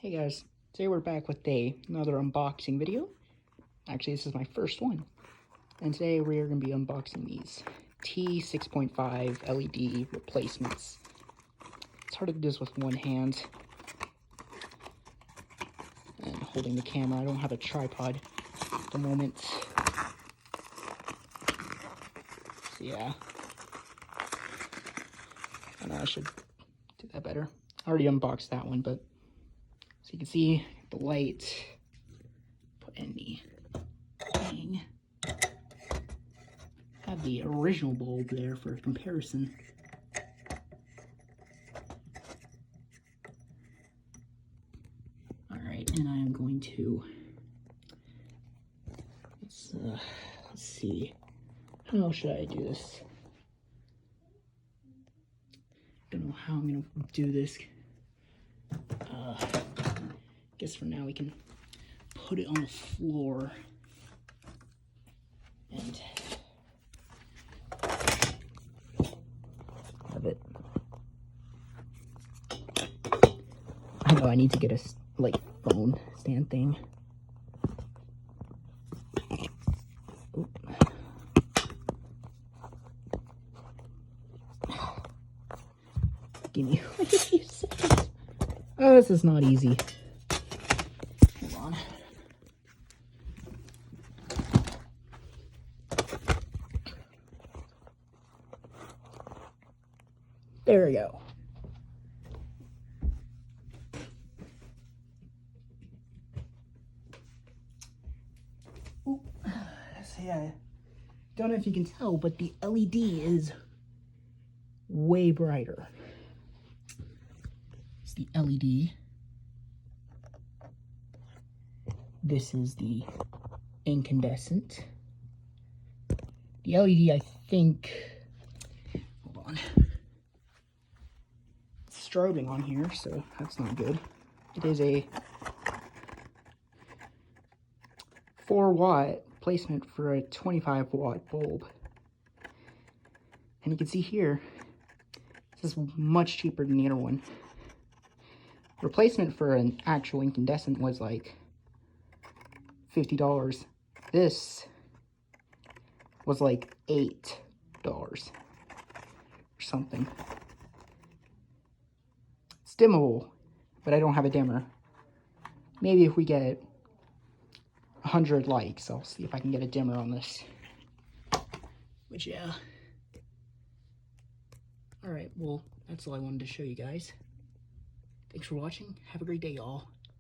Hey guys, today we're back with another unboxing video. Actually, this is my first one. And today we are going to be unboxing these T6.5 LED replacements. It's hard to do this with one hand. And holding the camera, I don't have a tripod at the moment. So yeah. I know I should do that better. I already unboxed that one, but so you can see the light, put in the thing. Have the original bulb there for comparison. Alright, and I am going to, let's see, how should I do this? Don't know how I'm going to do this. Guess for now we can put it on the floor and have it. I know I need to get a phone stand thing. Oop. Give me like a few seconds. Oh, this is not easy. Hold on. There we go. Ooh. See, I don't know if you can tell, but the LED is way brighter. It's the LED. This is the incandescent. The LED, I think, hold on. It's strobing on here, so that's not good. It is a 4-watt placement for a 25-watt bulb. And you can see here, this is much cheaper than the other one. Replacement for an actual incandescent was like $50. This was like $8 or something. It's dimmable, but I don't have a dimmer. Maybe if we get 100 likes, I'll see if I can get a dimmer on this. But yeah. Alright, well, that's all I wanted to show you guys. Thanks for watching. Have a great day, y'all.